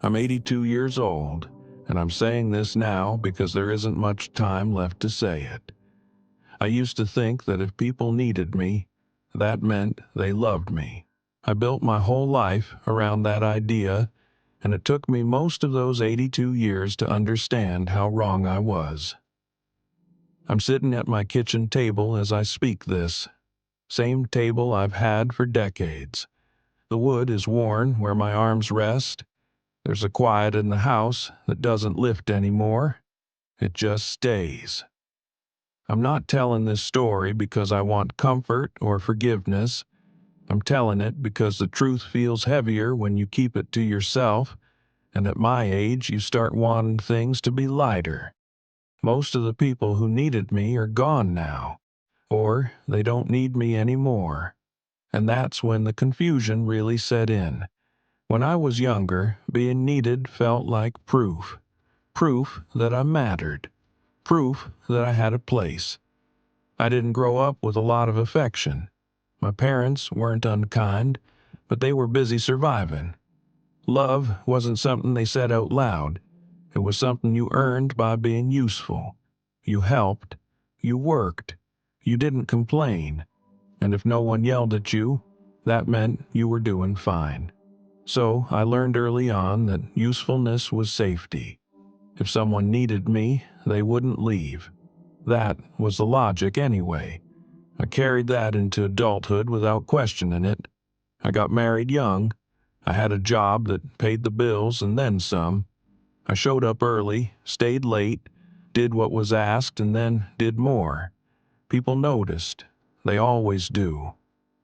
I'm 82 years old, and I'm saying this now because there isn't much time left to say it. I used to think that if people needed me, that meant they loved me. I built my whole life around that idea, and it took me most of those 82 years to understand how wrong I was. I'm sitting at my kitchen table as I speak this. Same table I've had for decades. The wood is worn where my arms rest. There's a quiet in the house that doesn't lift anymore. It just stays. I'm not telling this story because I want comfort or forgiveness. I'm telling it because the truth feels heavier when you keep it to yourself, and at my age you start wanting things to be lighter. Most of the people who needed me are gone now, or they don't need me anymore. And that's when the confusion really set in. When I was younger, being needed felt like proof. Proof that I mattered. Proof that I had a place. I didn't grow up with a lot of affection. My parents weren't unkind, but they were busy surviving. Love wasn't something they said out loud. It was something you earned by being useful. You helped. You worked. You didn't complain. And if no one yelled at you, that meant you were doing fine. So I learned early on that usefulness was safety. If someone needed me, they wouldn't leave. That was the logic anyway. I carried that into adulthood without questioning it. I got married young. I had a job that paid the bills and then some. I showed up early, stayed late, did what was asked, and then did more. People noticed. They always do.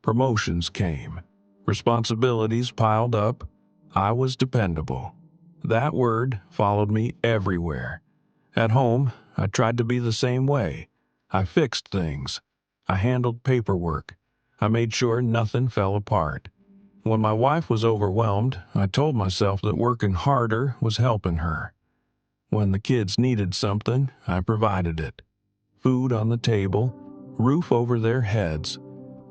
Promotions came. Responsibilities piled up. I was dependable. That word followed me everywhere. At home, I tried to be the same way. I fixed things. I handled paperwork. I made sure nothing fell apart. When my wife was overwhelmed, I told myself that working harder was helping her. When the kids needed something, I provided it. Food on the table, roof over their heads,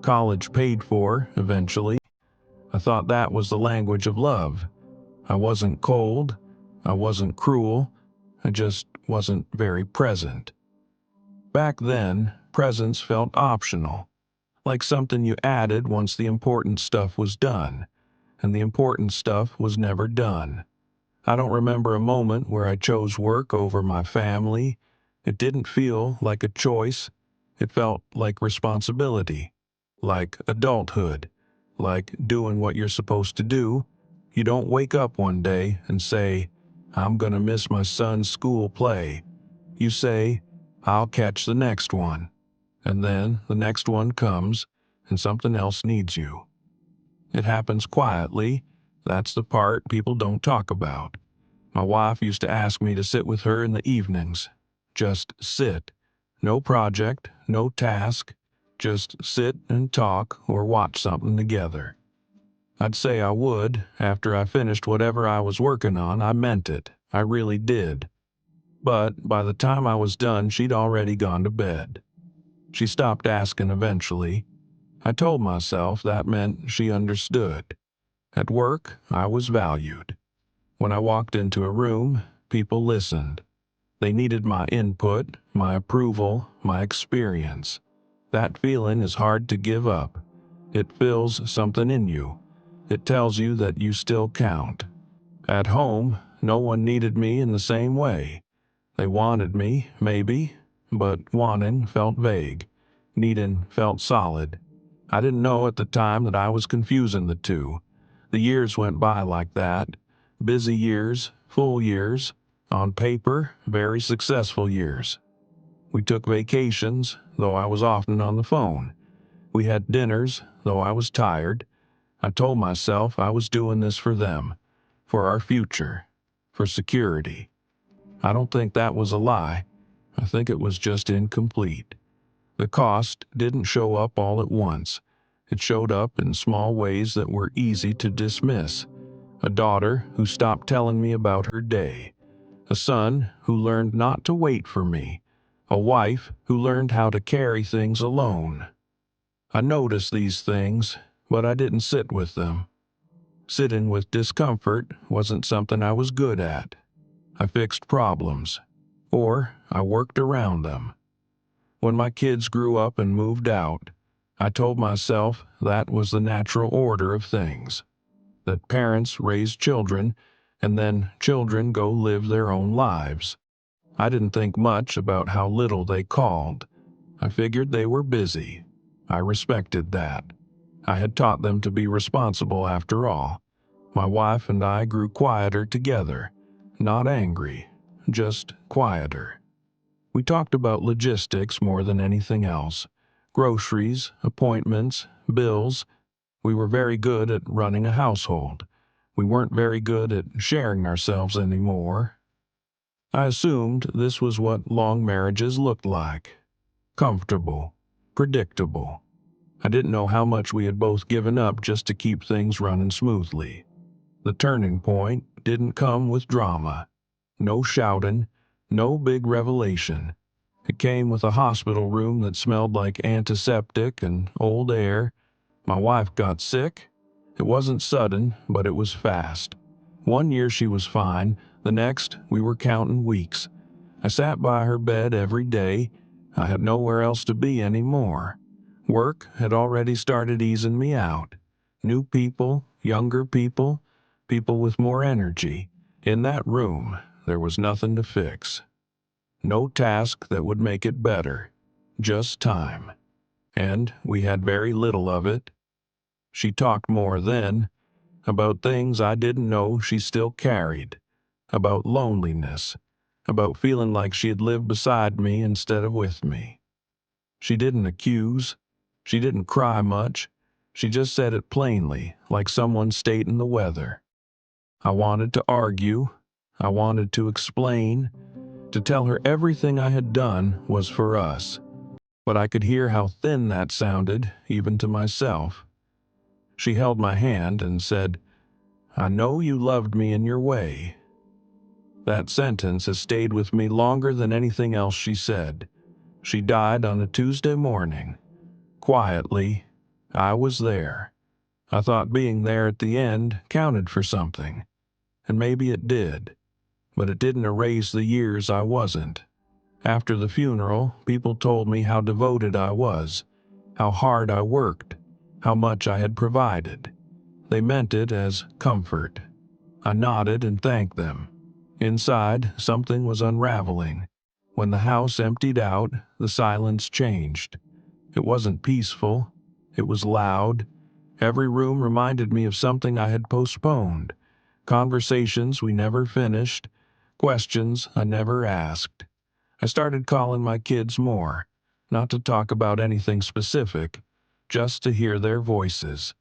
college paid for eventually. I thought that was the language of love. I wasn't cold. I wasn't cruel. I just wasn't very present. Back then, presence felt optional, like something you added once the important stuff was done, and the important stuff was never done. I don't remember a moment where I chose work over my family. It didn't feel like a choice. It felt like responsibility, like adulthood, like doing what you're supposed to do. You don't wake up one day and say, "I'm gonna miss my son's school play." You say, "I'll catch the next one." And then the next one comes, and something else needs you. It happens quietly. That's the part people don't talk about. My wife used to ask me to sit with her in the evenings. Just sit. No project, no task. Just sit and talk or watch something together. I'd say I would. After I finished whatever I was working on, I meant it. I really did. But by the time I was done, she'd already gone to bed. She stopped asking eventually. I told myself that meant she understood. At work, I was valued. When I walked into a room, people listened. They needed my input, my approval, my experience. That feeling is hard to give up. It fills something in you. It tells you that you still count. At home, no one needed me in the same way. They wanted me, maybe, but wanting felt vague. Needing felt solid. I didn't know at the time that I was confusing the two. The years went by like that. Busy years, full years, on paper, very successful years. We took vacations, though I was often on the phone. We had dinners, though I was tired. I told myself I was doing this for them, for our future, for security. I don't think that was a lie. I think it was just incomplete. The cost didn't show up all at once. It showed up in small ways that were easy to dismiss. A daughter who stopped telling me about her day. A son who learned not to wait for me. A wife who learned how to carry things alone. I noticed these things, but I didn't sit with them. Sitting with discomfort wasn't something I was good at. I fixed problems, or I worked around them. When my kids grew up and moved out, I told myself that was the natural order of things, that parents raise children and then children go live their own lives. I didn't think much about how little they called. I figured they were busy. I respected that. I had taught them to be responsible after all. My wife and I grew quieter together, not angry, just quieter. We talked about logistics more than anything else. Groceries, appointments, bills. We were very good at running a household. We weren't very good at sharing ourselves anymore. I assumed this was what long marriages looked like. Comfortable, predictable. I didn't know how much we had both given up just to keep things running smoothly. The turning point didn't come with drama. No shouting, no big revelation. It came with a hospital room that smelled like antiseptic and old air. My wife got sick. It wasn't sudden, but it was fast. 1 year she was fine, the next we were counting weeks. I sat by her bed every day. I had nowhere else to be anymore. Work had already started easing me out. New people, younger people, people with more energy. In that room, there was nothing to fix. No task that would make it better. Just time. And we had very little of it. She talked more then, about things I didn't know she still carried, about loneliness, about feeling like she had lived beside me instead of with me. She didn't accuse. She didn't cry much. She just said it plainly, like someone stating the weather. I wanted to argue. I wanted to explain, to tell her everything I had done was for us. But I could hear how thin that sounded, even to myself. She held my hand and said, "I know you loved me in your way." That sentence has stayed with me longer than anything else she said. She died on a Tuesday morning. Quietly, I was there. I thought being there at the end counted for something. And maybe it did. But it didn't erase the years I wasn't. After the funeral, people told me how devoted I was, how hard I worked, how much I had provided. They meant it as comfort. I nodded and thanked them. Inside, something was unraveling. When the house emptied out, the silence changed. It wasn't peaceful. It was loud. Every room reminded me of something I had postponed. Conversations we never finished. Questions I never asked. I started calling my kids more, not to talk about anything specific, just to hear their voices.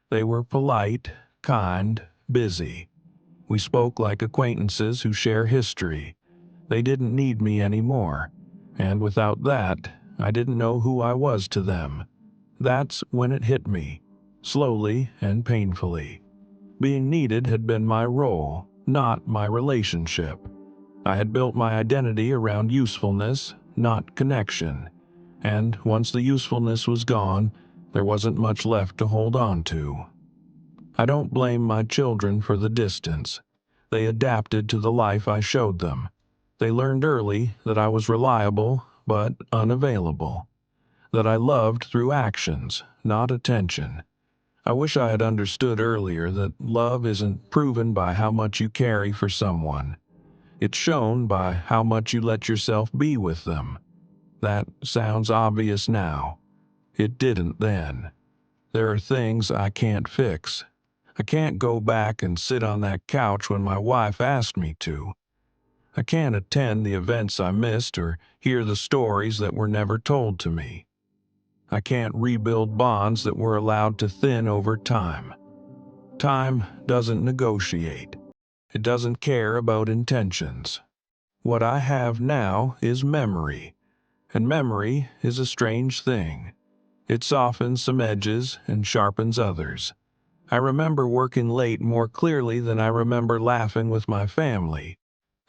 They were polite, kind, busy. We spoke like acquaintances who share history. They didn't need me anymore, and without that, I didn't know who I was to them. That's when it hit me, slowly and painfully. Being needed had been my role, not my relationship. I had built my identity around usefulness, not connection. And once the usefulness was gone, there wasn't much left to hold on to. I don't blame my children for the distance. They adapted to the life I showed them. They learned early that I was reliable but unavailable, that I loved through actions, not attention. I wish I had understood earlier that love isn't proven by how much you carry for someone. It's shown by how much you let yourself be with them. That sounds obvious now. It didn't then. There are things I can't fix. I can't go back and sit on that couch when my wife asked me to. I can't attend the events I missed or hear the stories that were never told to me. I can't rebuild bonds that were allowed to thin over time. Time doesn't negotiate. It doesn't care about intentions. What I have now is memory, and memory is a strange thing. It softens some edges and sharpens others. I remember working late more clearly than I remember laughing with my family.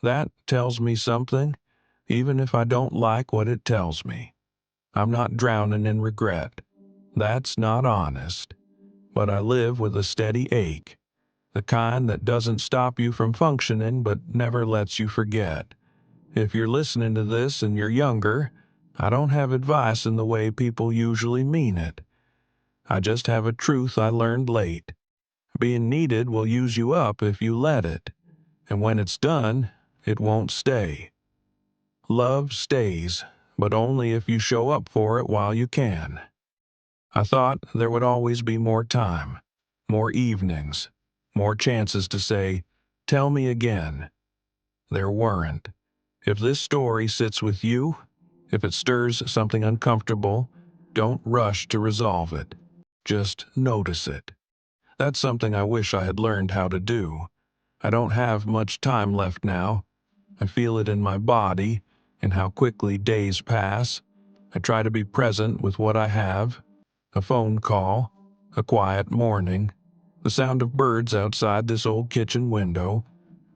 That tells me something, even if I don't like what it tells me. I'm not drowning in regret. That's not honest. But I live with a steady ache. The kind that doesn't stop you from functioning but never lets you forget. If you're listening to this and you're younger, I don't have advice in the way people usually mean it. I just have a truth I learned late. Being needed will use you up if you let it, and when it's done, it won't stay. Love stays, but only if you show up for it while you can. I thought there would always be more time, more evenings, more chances to say, "Tell me again." There weren't. If this story sits with you, if it stirs something uncomfortable, don't rush to resolve it. Just notice it. That's something I wish I had learned how to do. I don't have much time left now. I feel it in my body and how quickly days pass. I try to be present with what I have. A phone call, a quiet morning, the sound of birds outside this old kitchen window.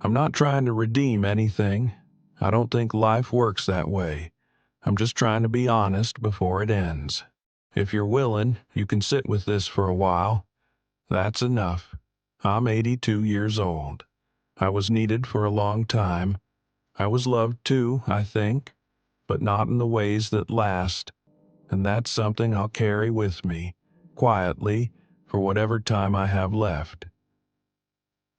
I'm not trying to redeem anything. I don't think life works that way. I'm just trying to be honest before it ends. If you're willing, you can sit with this for a while. That's enough. I'm 82 years old. I was needed for a long time. I was loved too, I think, but not in the ways that last, and that's something I'll carry with me, quietly, for whatever time I have left.